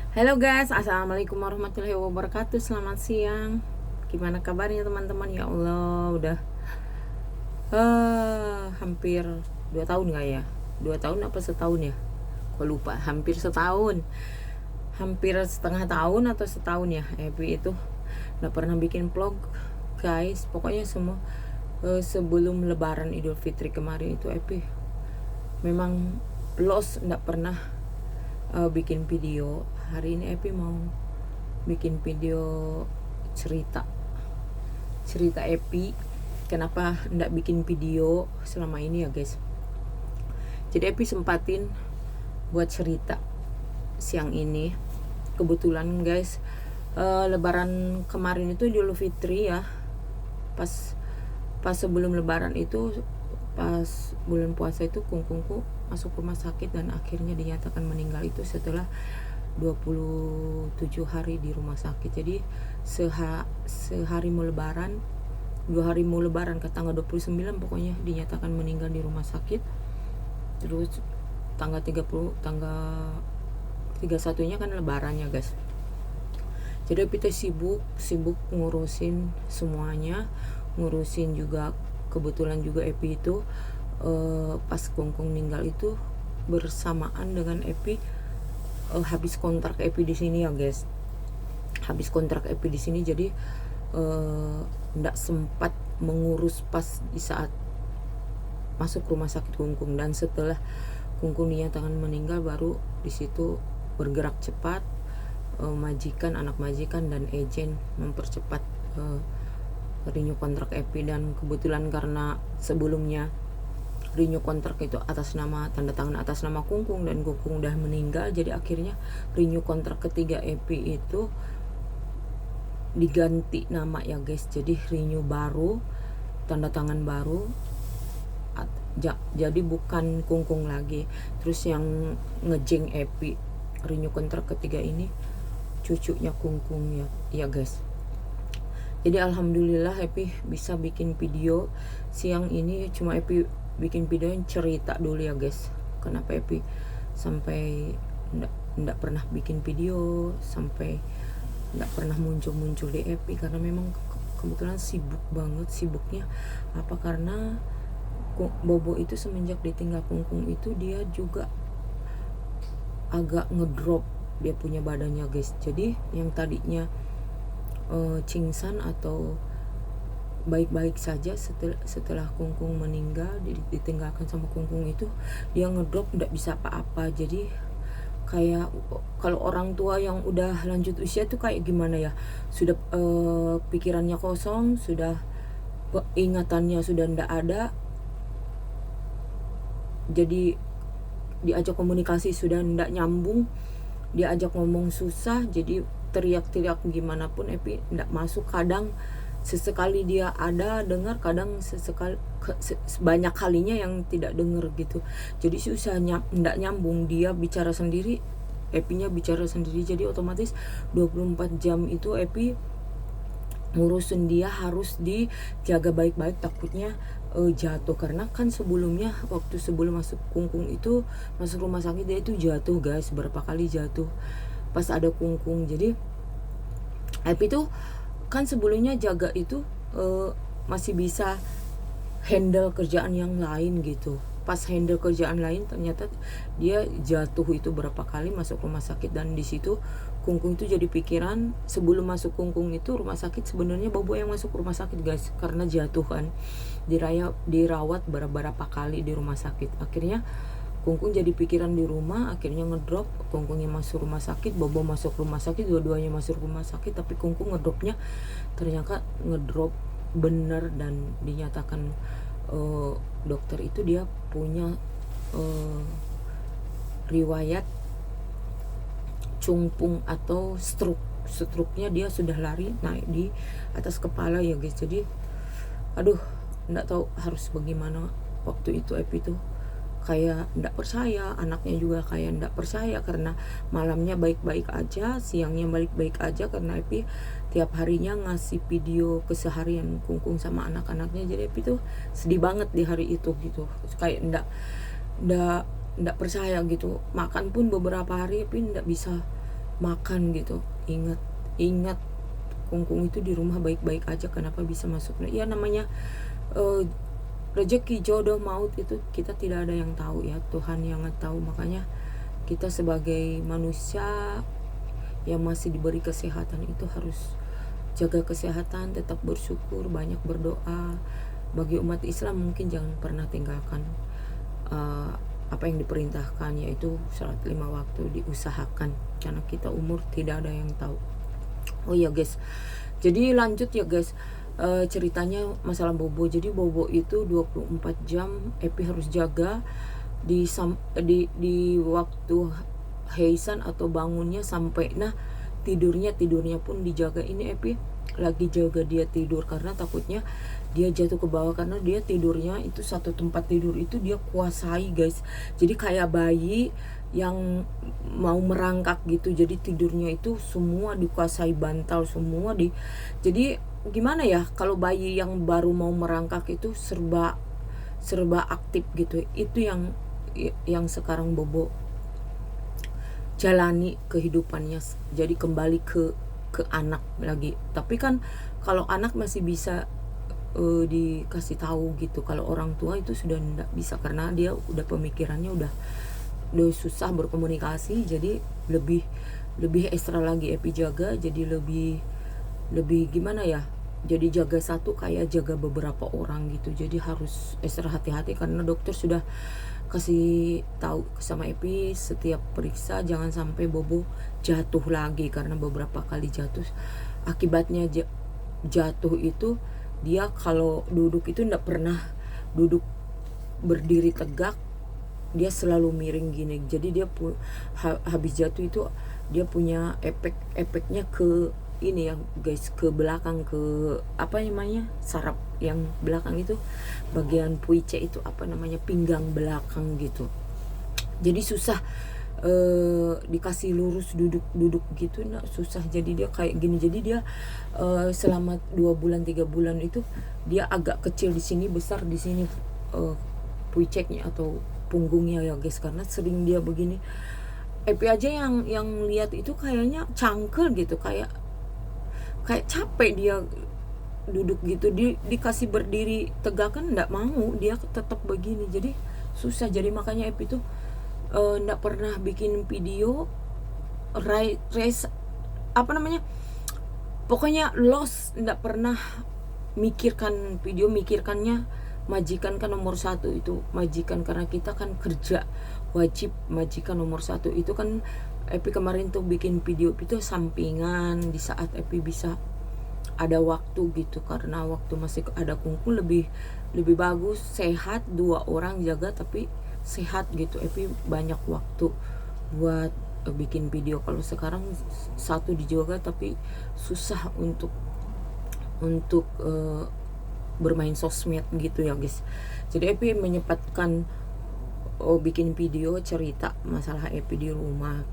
Halo guys, assalamualaikum warahmatullahi wabarakatuh. Selamat siang. Gimana kabarnya teman-teman? Ya Allah, udah hampir 2 tahun nggak ya? 2 tahun apa setahun ya? Kok lupa? Hampir setahun. Hampir setengah tahun atau setahun ya? Epi itu nggak pernah bikin vlog, guys. Pokoknya semua sebelum Lebaran Idul Fitri kemarin itu Epi memang lost, nggak pernah bikin video. Hari ini Epi mau bikin video cerita Epi kenapa ndak bikin video selama ini ya guys. Jadi Epi sempatin buat cerita siang ini. Kebetulan guys, Lebaran kemarin itu Idul Fitri ya, pas sebelum Lebaran itu, pas bulan puasa itu kungkungku masuk rumah sakit dan akhirnya dinyatakan meninggal itu setelah 27 hari di rumah sakit. Jadi sehari mau Lebaran, 2 hari mau Lebaran ke tanggal 29 pokoknya dinyatakan meninggal di rumah sakit. Terus tanggal 31 nya kan Lebarannya guys. Jadi kita sibuk ngurusin semuanya, ngurusin juga. Kebetulan juga Epi itu pas Kungkung meninggal itu bersamaan dengan Epi habis kontrak Epi di sini ya guys. Habis kontrak Epi di sini, jadi ndak sempat mengurus pas di saat masuk rumah sakit Kungkung, dan setelah Kungkung dinyatakan meninggal baru di situ bergerak cepat. Majikan, anak majikan dan ejen mempercepat renew kontrak Epi. Dan kebetulan karena sebelumnya renew kontrak itu atas nama, tanda tangan atas nama Kungkung, dan Kungkung udah meninggal, jadi akhirnya renew kontrak ketiga Epi itu diganti nama ya guys. Jadi renew baru, tanda tangan baru, jadi bukan Kungkung lagi. Terus yang ngejeng Epi renew kontrak ketiga ini cucunya Kungkung ya guys. Jadi alhamdulillah Epi bisa bikin video siang ini. Cuma Epi bikin video yang cerita dulu ya guys, kenapa Epi sampai ndak pernah bikin video, sampai ndak pernah muncul di Epi, karena memang kebetulan sibuk banget. Sibuknya apa, karena Bobo itu semenjak ditinggal Kungkung itu dia juga agak ngedrop dia punya badannya guys. Jadi yang tadinya cingsan atau baik-baik saja, setelah Kungkung meninggal, ditinggalkan sama Kungkung itu, dia ngedrop, nggak bisa apa-apa. Jadi kayak kalau orang tua yang udah lanjut usia tuh kayak gimana ya, sudah pikirannya kosong, sudah ingatannya sudah ndak ada, jadi diajak komunikasi sudah ndak nyambung, diajak ngomong susah, jadi teriak-teriak gimana pun Epi ndak masuk. Kadang sesekali dia ada dengar, kadang banyak kalinya yang tidak dengar gitu. Jadi susah, ndak nyambung. Dia bicara sendiri, Epinya bicara sendiri, jadi otomatis 24 jam itu Epi ngurusin dia harus dijaga baik-baik, takutnya jatuh. Karena kan sebelumnya, waktu sebelum masuk Kungkung itu, masuk rumah sakit, dia itu jatuh guys, berapa kali jatuh pas ada Kungkung. Jadi Epi tuh kan sebelumnya jaga itu masih bisa handle kerjaan yang lain gitu. Pas handle kerjaan lain ternyata dia jatuh itu berapa kali masuk rumah sakit. Dan di situ Kungkung itu jadi pikiran, sebelum masuk Kungkung itu rumah sakit, sebenarnya Bobo yang masuk rumah sakit guys, karena jatuh kan. Dirawat beberapa kali di rumah sakit. Akhirnya Kungkung jadi pikiran di rumah, akhirnya ngedrop. Kungkungnya masuk rumah sakit, Bobo masuk rumah sakit, dua-duanya masuk rumah sakit. Tapi Kungkung ngedropnya ternyata ngedrop bener, dan dinyatakan dokter itu dia punya riwayat cungpung atau stroke-nya dia sudah lari naik di atas kepala ya guys. Jadi aduh, nggak tahu harus bagaimana. Waktu itu Epi tuh kayak nggak percaya, anaknya juga kayak nggak percaya, karena malamnya baik-baik aja, siangnya baik-baik aja, karena Epi tiap harinya ngasih video keseharian Kungkung sama anak-anaknya. Jadi Epi tuh sedih banget di hari itu gitu, kayak nggak percaya gitu. Makan pun beberapa hari Epi nggak bisa makan gitu. Ingat Kungkung itu di rumah baik-baik aja, kenapa bisa masuk? Ya namanya rezeki, jodoh, maut itu kita tidak ada yang tahu ya, Tuhan yang tahu. Makanya kita sebagai manusia yang masih diberi kesehatan itu harus jaga kesehatan, tetap bersyukur, banyak berdoa. Bagi umat Islam mungkin jangan pernah tinggalkan apa yang diperintahkan, yaitu sholat 5 waktu diusahakan, karena kita umur tidak ada yang tahu. Oh iya guys, jadi lanjut ya guys, ceritanya masalah Bobo. Jadi Bobo itu 24 jam Epi harus jaga di waktu heisan atau bangunnya sampai tidurnya pun dijaga. Ini Epi lagi jaga dia tidur karena takutnya dia jatuh ke bawah, karena dia tidurnya itu satu tempat tidur itu dia kuasai guys. Jadi kayak bayi yang mau merangkak gitu, jadi tidurnya itu semua dikuasai bantal semua jadi gimana ya, kalau bayi yang baru mau merangkak itu serba aktif gitu. Itu yang sekarang Bobo jalani kehidupannya, jadi kembali ke anak lagi. Tapi kan kalau anak masih bisa dikasih tahu gitu, kalau orang tua itu sudah tidak bisa, karena dia udah pemikirannya udah susah berkomunikasi. Jadi lebih ekstra lagi Epi jaga, jadi lebih gimana ya, jadi jaga satu kayak jaga beberapa orang gitu. Jadi harus ekstra hati-hati, karena dokter sudah kasih tahu sama Epi setiap periksa jangan sampai Bobo jatuh lagi, karena beberapa kali jatuh. Akibatnya jatuh itu dia kalau duduk itu tidak pernah duduk berdiri tegak, dia selalu miring gini. Jadi dia habis jatuh itu dia punya efeknya ke ini ya guys, ke belakang, ke apa namanya, saraf yang belakang itu, bagian puice itu apa namanya, pinggang belakang gitu. Jadi susah dikasih lurus duduk gitu, susah. Jadi dia kayak gini. Jadi dia selama 2 bulan 3 bulan itu dia agak kecil di sini, besar di sini puiceknya atau punggungnya ya guys, karena sering dia begini. Epi aja yang lihat itu kayaknya cangkel gitu, kayak capek dia duduk gitu, dikasih berdiri tegak kan nggak mau, dia tetap begini. Jadi susah. Jadi makanya Epi tuh nggak pernah bikin video race apa namanya, pokoknya lost, nggak pernah mikirkan video. Mikirkannya majikan kan nomor 1 itu, majikan, karena kita kan kerja wajib majikan nomor 1 itu kan. Epi kemarin tuh bikin video itu sampingan di saat Epi bisa ada waktu gitu, karena waktu masih ada Kungkung lebih bagus, sehat, 2 orang jaga tapi sehat gitu. Epi banyak waktu buat bikin video. Kalau sekarang 1 dijaga tapi susah untuk bermain sosmed gitu ya guys. Jadi Epi menyempatkan bikin video cerita masalah Epi di rumah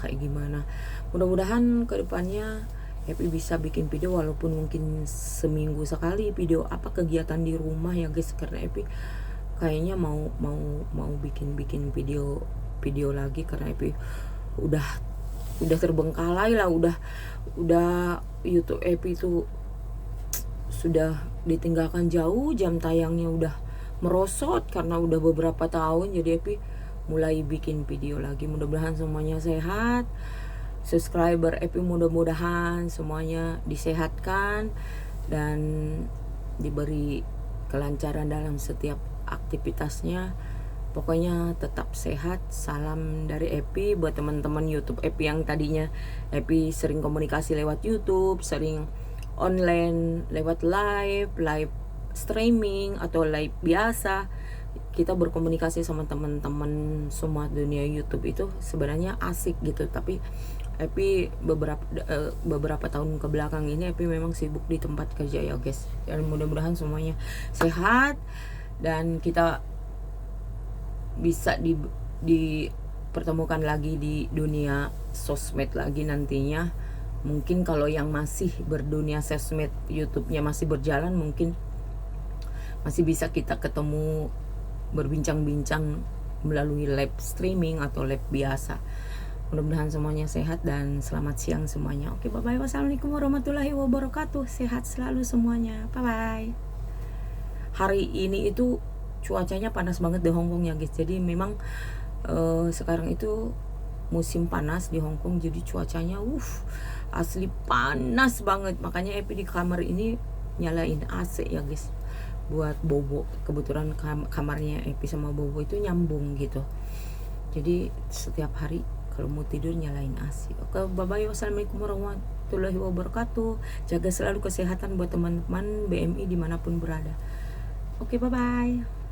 kayak gimana. Mudah-mudahan kedepannya Epi bisa bikin video, walaupun mungkin seminggu sekali video apa kegiatan di rumah ya guys, karena Epi kayaknya mau bikin video lagi, karena Epi udah terbengkalai lah, udah YouTube Epi itu sudah ditinggalkan jauh, jam tayangnya udah merosot karena udah beberapa tahun. Jadi Epi mulai bikin video lagi. Mudah-mudahan semuanya sehat. Subscriber Epi mudah-mudahan semuanya disehatkan dan diberi kelancaran dalam setiap aktivitasnya. Pokoknya tetap sehat. Salam dari Epi buat teman-teman YouTube Epi yang tadinya Epi sering komunikasi lewat YouTube, sering online lewat live streaming atau live biasa. Kita berkomunikasi sama teman-teman semua dunia YouTube itu sebenarnya asik gitu. Tapi Epi beberapa tahun ke belakang ini Epi memang sibuk di tempat kerja ya guys. Dan mudah-mudahan semuanya sehat dan kita bisa dipertemukan lagi di dunia sosmed lagi nantinya. Mungkin kalau yang masih berdunia sosmed, YouTube-nya masih berjalan, mungkin masih bisa kita ketemu berbincang-bincang melalui live streaming atau live biasa. Mudah-mudahan semuanya sehat dan selamat siang semuanya. Oke, bye-bye. Wassalamualaikum warahmatullahi wabarakatuh. Sehat selalu semuanya. Bye-bye. Hari ini itu cuacanya panas banget di Hong Kong ya guys. Jadi memang sekarang itu musim panas di Hong Kong, jadi cuacanya asli panas banget. Makanya Epi di kamar ini nyalain AC ya guys, buat Bobo. Kebetulan kamarnya Epi sama Bobo itu nyambung gitu, jadi setiap hari kalau mau tidur nyalain AC. Oke, bye bye. Wassalamualaikum warahmatullahi wabarakatuh. Jaga selalu kesehatan buat teman-teman BMI dimanapun berada. Oke, bye bye.